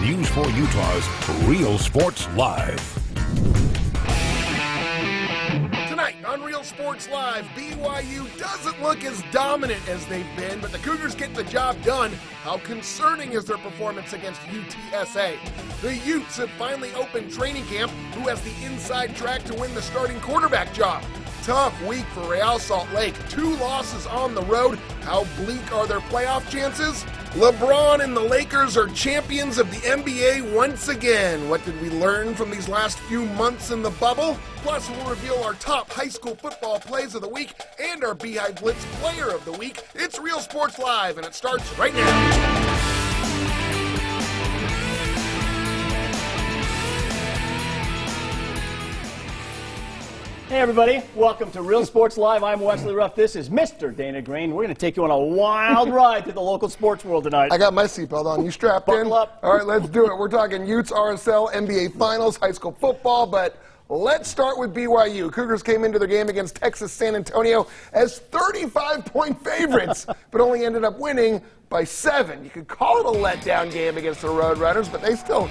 News 4 Utah's Real Sports Live. Tonight on Real Sports Live, BYU doesn't look as dominant as they've been, but the Cougars get the job done. How concerning is their performance against UTSA? The Utes have finally opened training camp. Who has the inside track to win the starting quarterback job? Tough week for Real Salt Lake. 2 losses on the road. How bleak are their playoff chances? LeBron and the Lakers are champions of the NBA once again. What did we learn from these last few months in the bubble? Plus, we'll reveal our top high school football plays of the week and our Beehive Blitz player of the week. It's Real Sports Live, and it starts right now. Hey everybody, welcome to Real Sports Live. I'm Wesley Ruff. This is Mr. Dana Green. We're going to take you on a wild ride through the local sports world tonight. I got my seatbelt on. You strapped in? Buckle up. All right, let's do it. We're talking Utes, RSL, NBA Finals, high school football, but let's start with BYU. Cougars came into their game against Texas San Antonio as 35-point favorites, but only ended up winning by 7. You could call it a letdown game against the Roadrunners, but they still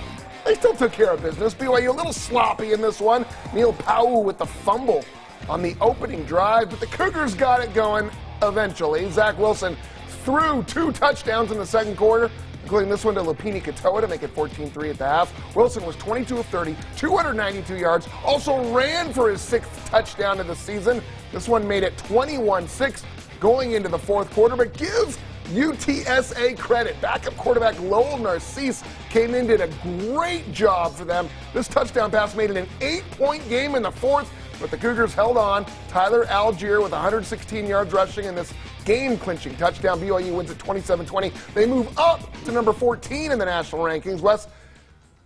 took care of business. BYU a little sloppy in this one. Neil Powell with the fumble on the opening drive, but the Cougars got it going eventually. Zach Wilson threw 2 touchdowns in the second quarter, including this one to Lupini Katoa to make it 14-3 at the half. Wilson was 22 of 30, 292 yards, also ran for his 6th touchdown of the season. This one made it 21-6 going into the fourth quarter, but give UTSA credit. Backup quarterback Lowell Narcisse came in, did a great job for them. This touchdown pass made it an 8-point game in the fourth, but the Cougars held on. Tyler Algier with 116 yards rushing in this game-clinching touchdown. BYU wins at 27-20. They move up to number 14 in the national rankings. Wes,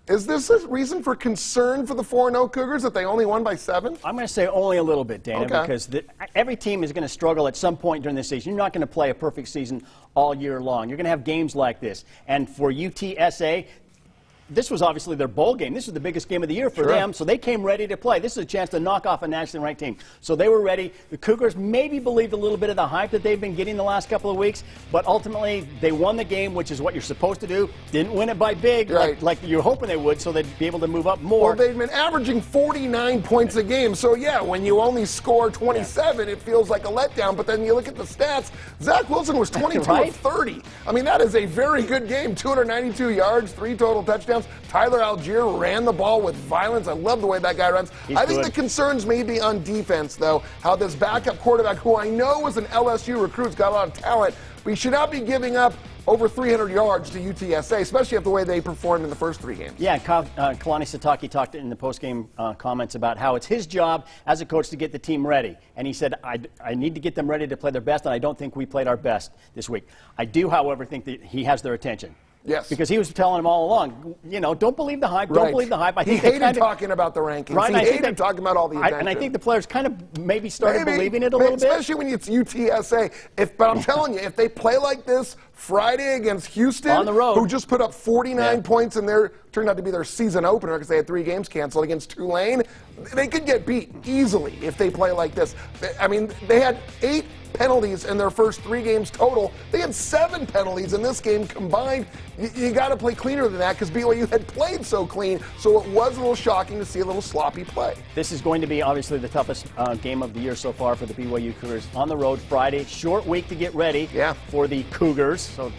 is this a reason for concern for the 4-0 Cougars that they only won by 7? I'm going to say only a little bit, Dana, because every team is going to struggle at some point during the season. You're not going to play a perfect season all year long. You're going to have games like this. And for UTSA, this was obviously their bowl game. This was the biggest game of the year for them, so they came ready to play. This is a chance to knock off a nationally ranked team. So they were ready. The Cougars maybe believed a little bit of the hype that they've been getting the last couple of weeks, but ultimately they won the game, which is what you're supposed to do. Didn't win it by big, like you're hoping they would, so they'd be able to move up more. Well, they've been averaging 49 points a game, so yeah, when you only score 27, it feels like a letdown, but then you look at the stats, Zach Wilson was 22 of 30. I mean, that is a very good game. 292 yards, 3 total touchdowns. Tyler Algier ran the ball with violence. I love the way that guy runs. I think the concerns may be on defense, though, how this backup quarterback, who I know was an LSU recruit, has got a lot of talent, but he should not be giving up over 300 yards to UTSA, especially after the way they performed in the first 3 games. Yeah, Kalani Sitake talked in the postgame comments about how it's his job as a coach to get the team ready. And he said, I need to get them ready to play their best, and I don't think we played our best this week. I do, however, think that he has their attention. Yes. Because he was telling them all along, don't believe the hype, don't believe the hype. I think he hated talking about the rankings. Right, he hated talking about all the attention. And I think the players kind of maybe started believing it a little bit. Especially when it's UTSA. But I'm telling you, if they play like this Friday against Houston, on the road, who just put up 49 points in turned out to be their season opener because they had 3 games canceled against Tulane, they could get beat easily if they play like this. I mean, they had 8 penalties in their first 3 games total. They had 7 penalties in this game combined. You got to play cleaner than that because BYU had played so clean, so it was a little shocking to see a little sloppy play. This is going to be obviously the toughest game of the year so far for the BYU Cougars. On the road Friday, short week to get ready for the Cougars. So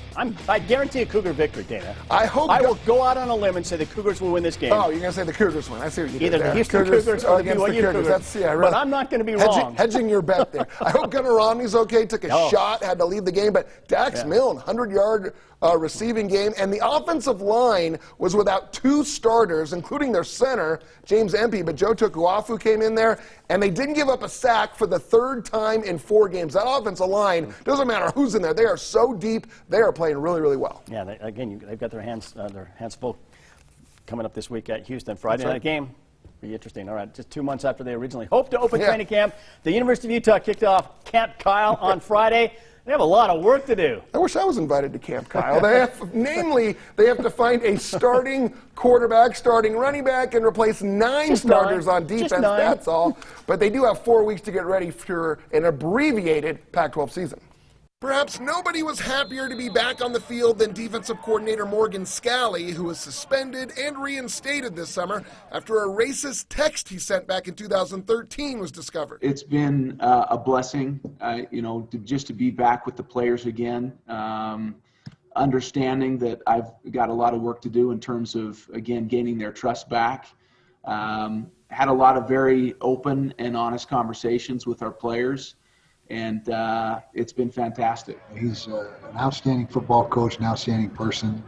I guarantee a Cougar victory, Dana. I will go out on a limb and say the Cougars will win this game. Oh, you're going to say the Cougars win. I see what you did Either there. the Houston Cougars or the BYU Cougars. That's, but I'm not going to be wrong. Hedging your bet there. I hope Gunnar Romney's okay. Took a shot, had to leave the game, but Dax Milne, 100-yard receiving game, and the offensive line was without 2 starters, including their center, James Empey, but Joe Tukuafu came in there, and they didn't give up a sack for the 3rd time in 4 games. That offensive line, doesn't matter who's in there, they are so deep, they are playing really, really well. Yeah, they've got their hands full coming up this week at Houston. Friday night game. Be interesting. All right, just 2 months after they originally hoped to open training camp, the University of Utah kicked off Camp Kyle on Friday. They have a lot of work to do. I wish I was invited to Camp Kyle. They have to find a starting quarterback, starting running back, and replace 9 starters on defense. That's all. But they do have 4 weeks to get ready for an abbreviated Pac-12 season. Perhaps nobody was happier to be back on the field than defensive coordinator Morgan Scalley, who was suspended and reinstated this summer after a racist text he sent back in 2013 was discovered. It's been a blessing, just to be back with the players again, understanding that I've got a lot of work to do in terms of, again, gaining their trust back. Had a lot of very open and honest conversations with our players. And it's been fantastic. He's an outstanding football coach, an outstanding person.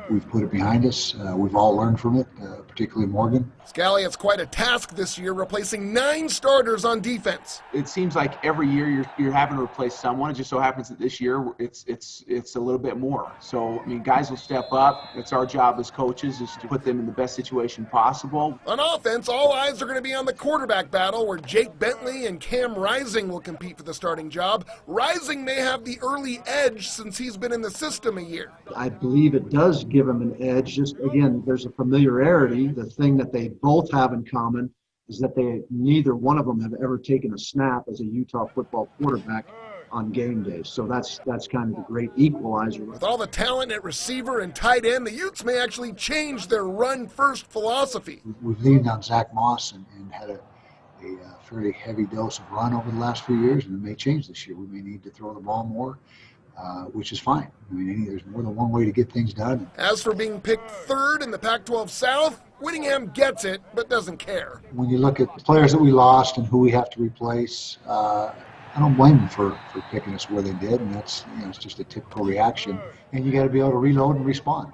We've put it behind us. We've all learned from it, particularly Morgan. Scalley has quite a task this year, replacing 9 starters on defense. It seems like every year you're having to replace someone. It just so happens that this year it's a little bit more. So, I mean, guys will step up. It's our job as coaches is to put them in the best situation possible. On offense, all eyes are going to be on the quarterback battle, where Jake Bentley and Cam Rising will compete for the starting job. Rising may have the early edge since he's been in the system a year. I believe it does give him an edge. Just, again, there's a familiarity. The thing that they both have in common is that neither one of them have ever taken a snap as a Utah football quarterback on game days. So that's kind of the great equalizer. With all the talent at receiver and tight end, the Utes may actually change their run-first philosophy. We've leaned on Zach Moss and had a fairly heavy dose of run over the last few years, and it may change this year. We may need to throw the ball more, which is fine. I mean, there's more than one way to get things done. As for being picked 3rd in the Pac-12 South, Whittingham gets it, but doesn't care. When you look at the players that we lost and who we have to replace, I don't blame them for picking us where they did, and that's it's just a typical reaction. And you got to be able to reload and respond.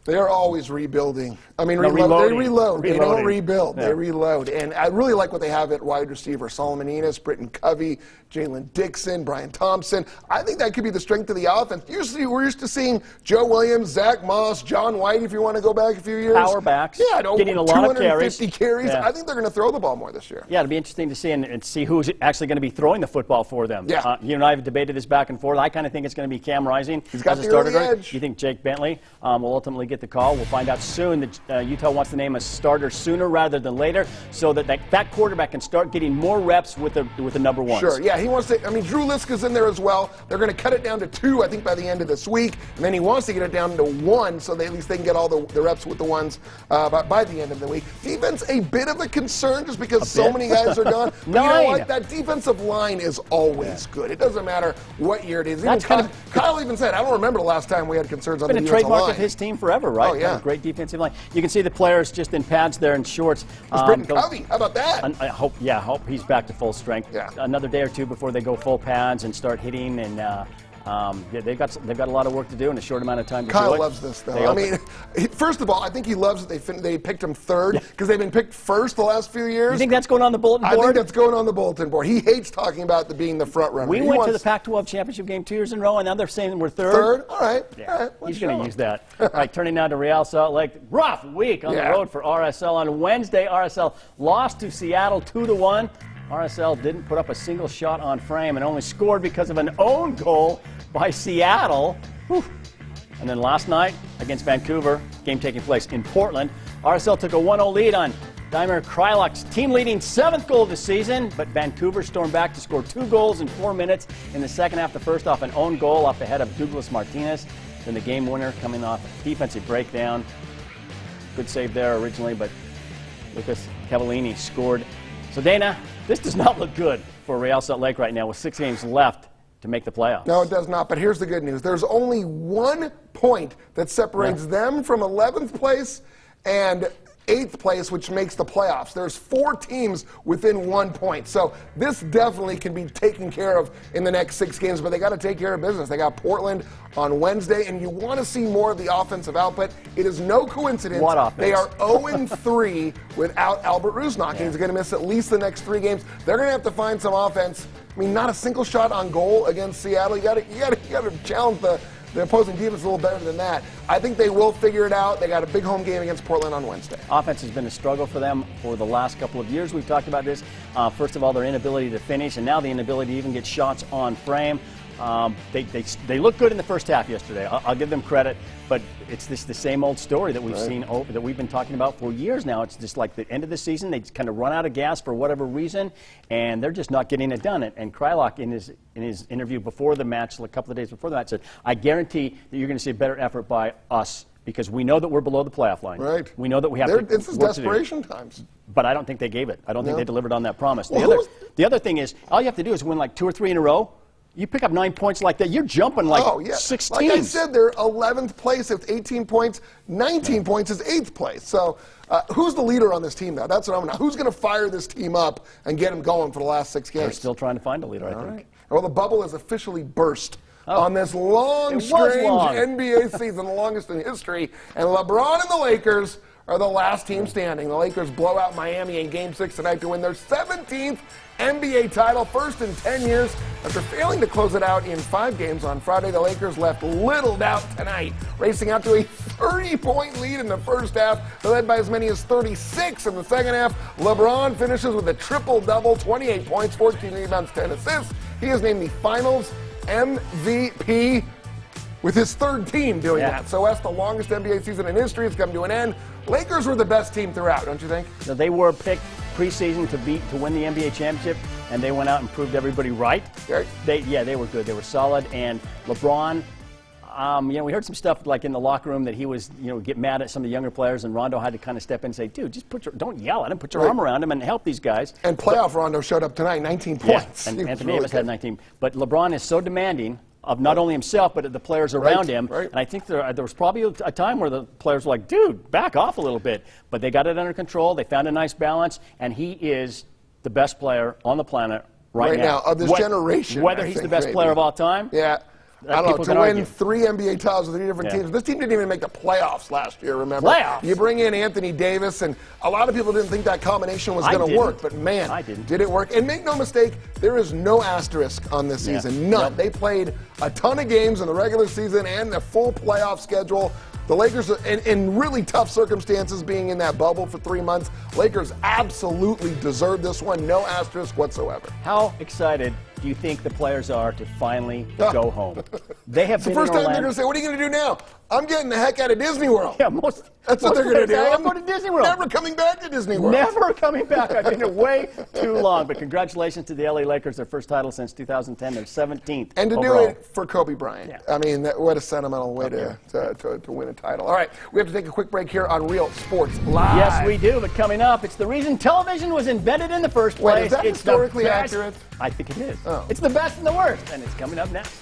They're always rebuilding. I mean, No, they reload. reloading. They don't rebuild. Yeah. They reload. And I really like what they have at wide receiver. Solomon Enos, Britton Covey, Jalen Dixon, Brian Thompson. I think that could be the strength of the offense. Usually we're used to seeing Joe Williams, Zach Moss, John White, if you want to go back a few years. Power backs. Yeah, getting a lot of carries. 250 carries. Yeah. I think they're going to throw the ball more this year. Yeah, it'll be interesting to see and see who's actually going to be throwing the football for them. Yeah. You and I have debated this back and forth. I kind of think it's going to be Cam Rising. He's got as a the starter. early edge. You think Jake Bentley will ultimately get the call? We'll find out soon. That Utah wants to name a starter sooner rather than later, so that quarterback can start getting more reps with the number ones. Sure, yeah, he wants to. I mean, Drew Liska's in there as well. They're going to cut it down to 2, I think, by the end of this week, and then he wants to get it down to 1, so at least they can get all the reps with the ones by the end of the week. Defense, a bit of a concern just because so many guys are gone. But you know what? That defensive line is always good. It doesn't matter what year it is. Kyle even said, I don't remember the last time we had concerns on the defensive line. It's been a trademark of his team forever, right? Oh, yeah. Great defensive line. You can see the players just in pads there and shorts. It's Britton Covey. How about that? I hope he's back to full strength. Yeah. Another day or two before they go full pads and start hitting, and they've got a lot of work to do in a short amount of time. Kyle loves this, though. I mean, first of all, I think he loves that they picked him 3rd because they've been picked 1st the last few years. You think that's going on the bulletin board? I think that's going on the bulletin board. He hates talking about being the front runner. We went to the Pac-12 championship game 2 years in a row, and now they're saying we're 3rd. 3rd? All right. Yeah. All right. He's going to use that. All right, turning now to Real Salt Lake. Rough week on the road for RSL. On Wednesday, RSL lost to Seattle 2-1. RSL didn't put up a single shot on frame and only scored because of an own goal by Seattle. Whew. And then last night against Vancouver, game taking place in Portland, RSL took a 1-0 lead on Dimer Krylak's team-leading 7th goal of the season, but Vancouver stormed back to score 2 goals in 4 minutes in the second half. The first off an own goal off the head of Douglas Martinez. Then the game winner coming off a defensive breakdown. Good save there originally, but Lucas Cavallini scored. So, Dana, this does not look good for Real Salt Lake right now with 6 games left to make the playoffs. No, it does not. But here's the good news. There's only 1 point that separates them from 11th place and 8th place, which makes the playoffs. There's 4 teams within 1 point. So this definitely can be taken care of in the next 6 games, but they got to take care of business. They got Portland on Wednesday, and you want to see more of the offensive output. It is no coincidence. What offense? They are 0-3 without Albert Rusnak. He's going to miss at least the next 3 games. They're going to have to find some offense. I mean, not a single shot on goal against Seattle. You got to challenge the opposing defense a little better than that. I think they will figure it out. They got a big home game against Portland on Wednesday. Offense has been a struggle for them for the last couple of years. We've talked about this. First of all, their inability to finish, and now the inability to even get shots on frame. They looked good in the first half yesterday. I'll give them credit, but it's the same old story that we've seen that we've been talking about for years now. It's just like the end of the season, they kind of run out of gas for whatever reason, and they're just not getting it done. And Krylock in his interview before the match, a couple of days before the match, said, "I guarantee that you're going to see a better effort by us." Because we know that we're below the playoff line. Right. We know that we have to. This is desperation times. But I don't think they gave it. I don't think they delivered on that promise. The other thing is, all you have to do is win like 2 or 3 in a row. You pick up 9 points like that, you're jumping like 6 Like I said, they're 11th place with 18 points. 19 points is 8th place. So who's the leader on this team now? That's what I'm now. Who's going to fire this team up and get them going for the last 6 games? They're still trying to find a leader, I think. Right. Well, the bubble has officially burst. On this long, strange NBA season, the longest in history. And LeBron and the Lakers are the last team standing. The Lakers blow out Miami in Game 6 tonight to win their 17th NBA title, first in 10 years. After failing to close it out in 5 games on Friday, the Lakers left little doubt tonight, racing out to a 30-point lead in the first half. They're led by as many as 36 in the second half. LeBron finishes with a triple-double, 28 points, 14 rebounds, 10 assists. He is named the Finals MVP with his 3rd team doing that. So that's the longest NBA season in history. It's come to an end. Lakers were the best team throughout, don't you think? So they were picked preseason to win the NBA championship, and they went out and proved everybody right. Right. They were good. They were solid. And LeBron, we heard some stuff like in the locker room that he was, get mad at some of the younger players, and Rondo had to kind of step in and say, dude, just don't yell at him, put your arm around him and help these guys. And playoff Rondo showed up tonight, 19 points. And Anthony Davis had 19. But LeBron is so demanding of not only himself, but the players around him. Right. And I think there was probably a time where the players were like, dude, back off a little bit. But they got it under control. They found a nice balance, and he is the best player on the planet right now. Of this generation. Whether he's the best player of all time. Yeah. I don't know, to win argue. 3 NBA titles with 3 different teams. This team didn't even make the playoffs last year, remember? Playoffs? You bring in Anthony Davis, and a lot of people didn't think that combination was going to work. But, man, did it work. And make no mistake, there is no asterisk on this season. None. Nope. They played a ton of games in the regular season and the full playoff schedule. The Lakers, in really tough circumstances, being in that bubble for 3 months, Lakers absolutely deserve this one. No asterisk whatsoever. How excited do you think the players are to finally go home? They have it's the first time they're going to say, what are you going to do now? I'm getting the heck out of Disney World. Yeah, that's what they're going to do. I'm going to Disney World. Never coming back to Disney World. Never coming back. I've been here way too long. But congratulations to the LA Lakers, their first title since 2010, their 17th And to overall. do it for Kobe Bryant. Yeah. I mean, what a sentimental way to win a title. All right, we have to take a quick break here on Real Sports Live. Yes, we do. But coming up, it's the reason television was invented in the first place. Wait, is that it's historically accurate? I think it is. Oh. It's the best and the worst, and it's coming up next.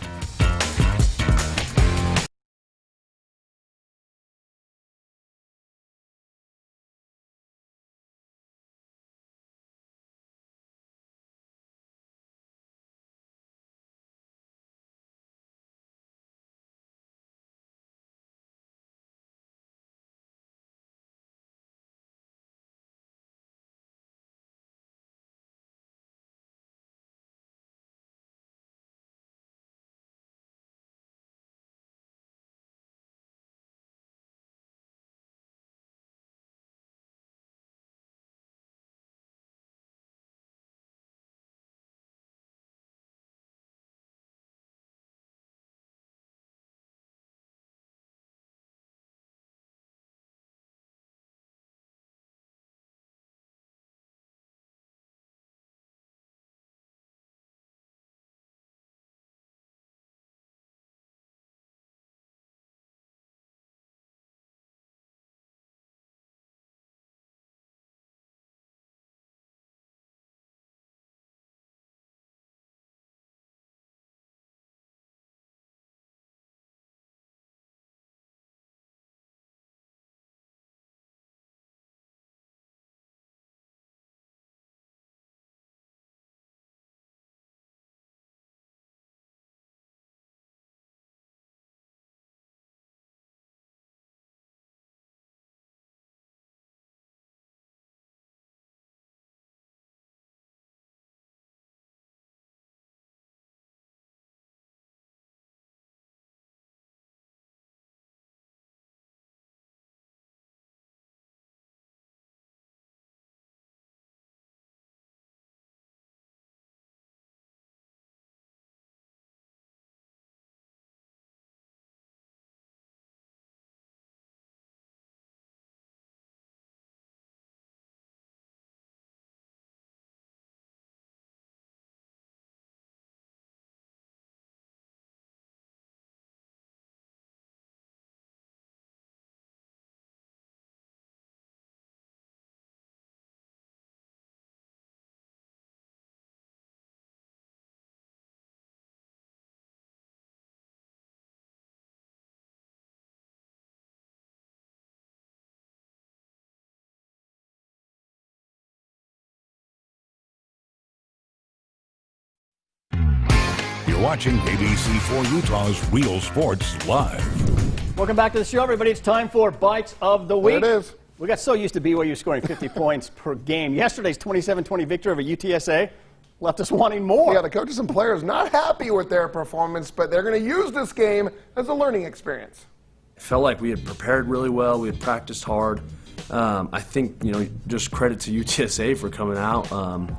watching ABC4 Utah's Real Sports Live. Welcome back to the show, everybody. It's time for Bites of the Week. There it is. We got so used to BYU scoring 50 points per game. Yesterday's 27-20 victory over UTSA left us wanting more. Yeah, the coaches and players not happy with their performance, but they're going to use this game as a learning experience. It felt like we had prepared really well. We had practiced hard. I think, just credit to UTSA for coming out.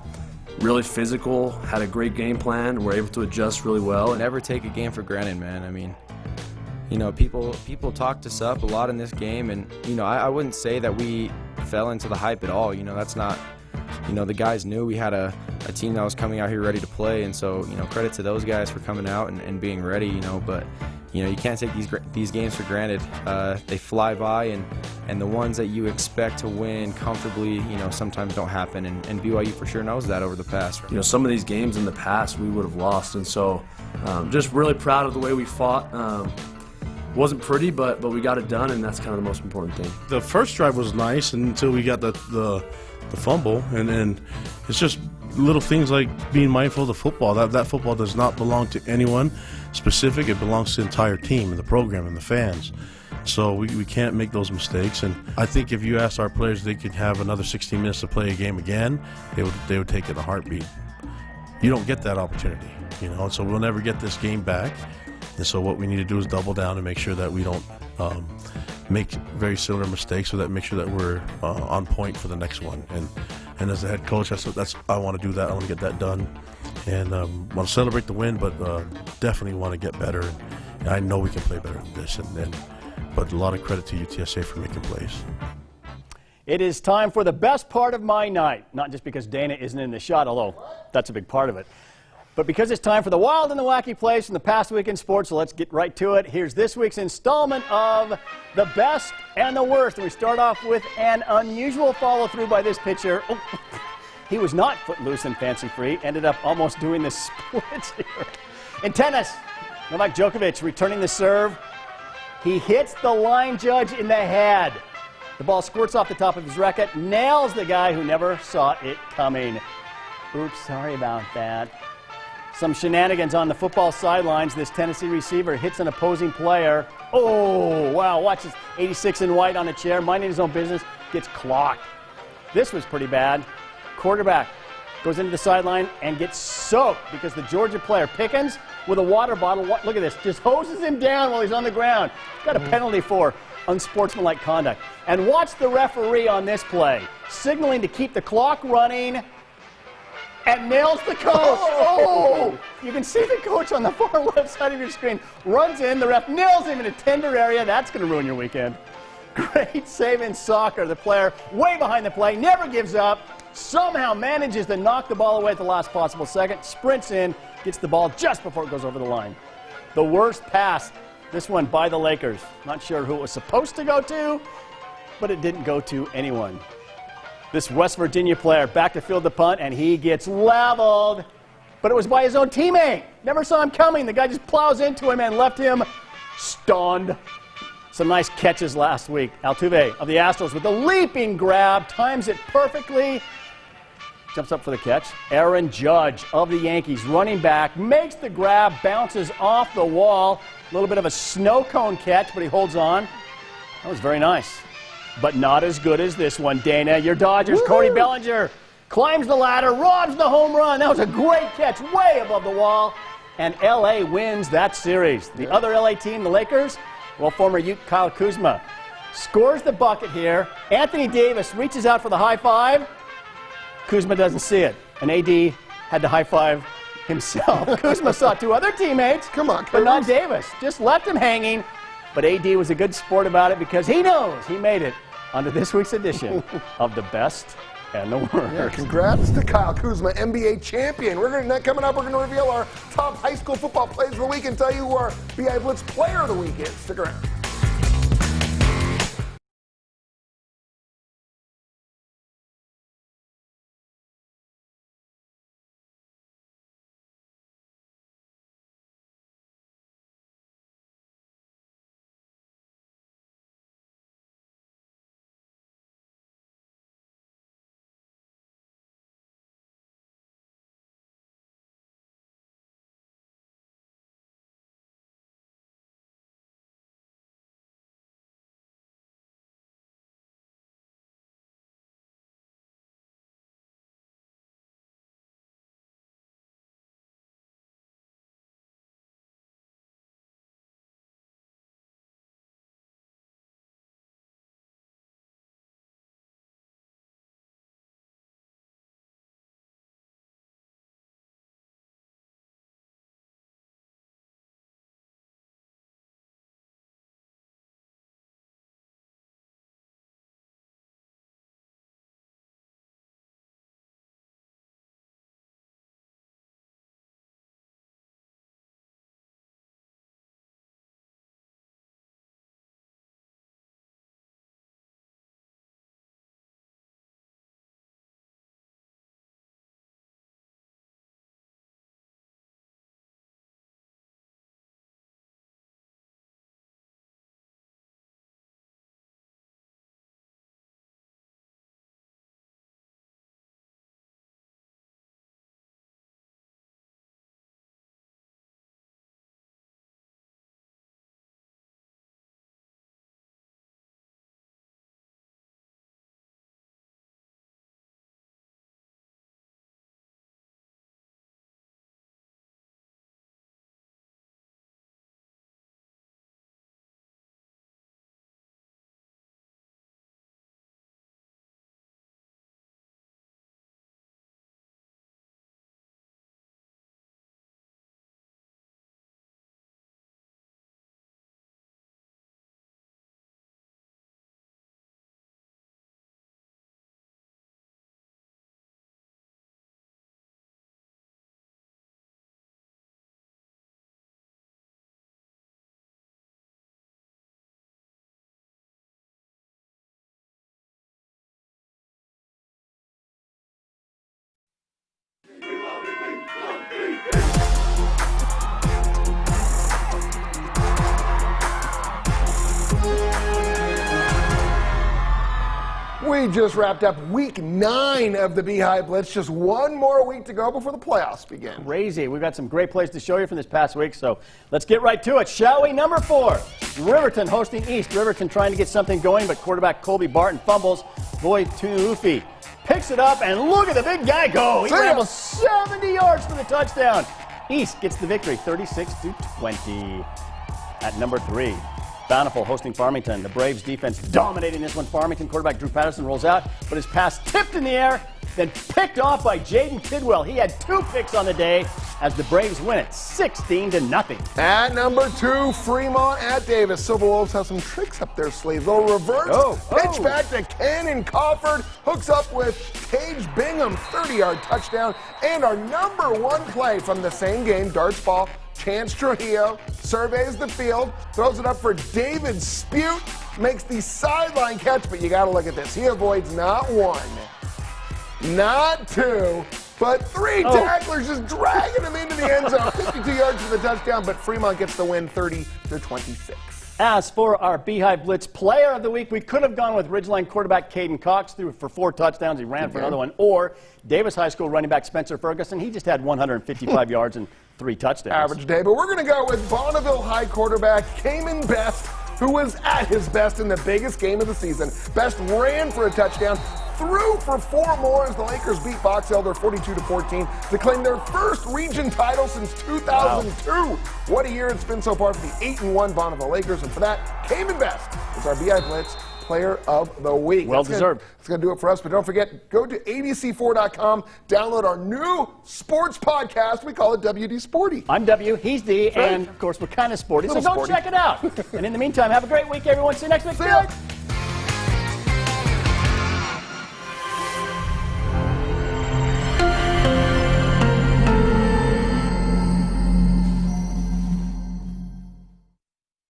Really physical, had a great game plan. We're able to adjust really well. Never take a game for granted, man. I mean, people talked us up a lot in this game, and I wouldn't say that we fell into the hype at all. That's not. The guys knew we had a team that was coming out here ready to play, and so credit to those guys for coming out and being ready. But you can't take these games for granted. They fly by, and the ones that you expect to win comfortably, sometimes don't happen. And BYU for sure knows that over the past. Some of these games in the past we would have lost, and so just really proud of the way we fought. Wasn't pretty, but we got it done, and that's kind of the most important thing. The first drive was nice until we got the fumble, and it's just little things like being mindful of the football. That football does not belong to anyone specific. It belongs to the entire team and the program and the fans. So we can't make those mistakes. And I think if you asked our players they could have another 16 minutes to play a game again, they would take it in a heartbeat. You don't get that opportunity, so we'll never get this game back. And so what we need to do is double down and make sure that we don't make very similar mistakes, so that make sure that we're on point for the next one. And as a head coach, I want to do that. I want to get that done, and want to celebrate the win, but definitely want to get better. And I know we can play better than this. But a lot of credit to UTSA for making plays. It is time for the best part of my night. Not just because Dana isn't in the shot, although that's a big part of it, but because it's time for the wild and the wacky plays from the past week in sports. So let's get right to it. Here's this week's installment of the best and the worst. And we start off with an unusual follow-through by this pitcher. Oh, he was not footloose and fancy-free. Ended up almost doing the splits here. In tennis, Novak Djokovic returning the serve. He hits the line judge in the head. The ball squirts off the top of his racket, nails the guy who never saw it coming. Oops, sorry about that. Some shenanigans on the football sidelines. This Tennessee receiver hits an opposing player. Oh, wow, watch this. 86 in white on a chair, minding his own business, gets clocked. This was pretty bad. Quarterback goes into the sideline and gets soaked because the Georgia player, Pickens, with a water bottle, look at this, just hoses him down while he's on the ground. Got a penalty for unsportsmanlike conduct. And watch the referee on this play, signaling to keep the clock running, and nails the coach. Oh! You can see the coach on the far left side of your screen. Runs in, the ref nails him in a tender area. That's going to ruin your weekend. Great save in soccer. The player way behind the play, never gives up, somehow manages to knock the ball away at the last possible second, sprints in, gets the ball just before it goes over the line. The worst pass, this one by the Lakers. Not sure who it was supposed to go to, but it didn't go to anyone. This West Virginia player back to field the punt, and he gets leveled. But it was by his own teammate. Never saw him coming. The guy just plows into him and left him stunned. Some nice catches last week. Altuve of the Astros with the leaping grab, times it perfectly. Jumps up for the catch. Aaron Judge of the Yankees, running back, makes the grab, bounces off the wall. A little bit of a snow cone catch, but he holds on. That was very nice. But not as good as this one, Dana. Your Dodgers, woo-hoo! Cody Bellinger climbs the ladder, robs the home run. That was a great catch, way above the wall. And L.A. wins that series. The other L.A. team, the Lakers, well, former Ute Kyle Kuzma, scores the bucket here. Anthony Davis reaches out for the high five. Kuzma doesn't see it. And A.D. had to high five himself. Kuzma saw two other teammates, but not Davis. Just left him hanging. But A.D. was a good sport about it because he knows he made it onto this week's edition of the best and the worst. Yeah, congrats to Kyle Kuzma, NBA champion. Coming up, we're going to reveal our top high school football plays of the week and tell you who our BI Blitz player of the week is. Stick around. We just wrapped up week 9 of the Byu Blitz. Just one more week to go before the playoffs begin. Crazy. We've got some great plays to show you from this past week, so let's get right to it, shall we? Number 4, Riverton hosting East. Riverton trying to get something going, but quarterback Colby Barton fumbles. Boy Tuufi picks it up, and look at the big guy go. He rambles 70 yards for the touchdown. East gets the victory, 36-20. At number 3, Bountiful hosting Farmington. The Braves defense dominating this one. Farmington quarterback Drew Patterson rolls out, but his pass tipped in the air, then picked off by Jaden Tidwell. He had 2 picks on the day as the Braves win it 16-0. At number 2, Fremont at Davis. Silver Wolves have some tricks up their sleeves. Little reverse pitch back to Cannon Crawford. Hooks up with Tage Bingham, 30-yard touchdown. And our number 1 play from the same game, darts ball. Chance Trujillo surveys the field, throws it up for David Spute, makes the sideline catch, but you got to look at this. He avoids not 1, not 2, but 3 tacklers just dragging him into the end zone. 52 yards for the touchdown, but Fremont gets the win 30-26. As for our Byu Blitz Player of the Week, we could have gone with Ridgeline quarterback Caden Cox, threw for 4 touchdowns. He ran for another one. Or Davis High School running back Spencer Ferguson. He just had 155 yards and 3 touchdowns. Average day. But we're going to go with Bonneville High quarterback Kamen Best, who was at his best in the biggest game of the season. Best ran for a touchdown, threw for 4 more as the Lakers beat Box Elder 42-14 to claim their first region title since 2002. Wow. What a year it's been so far for the 8-1 Bonneville Lakers. And for that, Kamen Best is our Byu Blitz Player of the Week. Well deserved. That's going to do it for us. But don't forget, go to abc4.com, download our new sports podcast. We call it WD Sporty. I'm W, he's D, and of course we're kind of sporty, so go check it out. And in the meantime, have a great week, everyone. See you next week. See ya.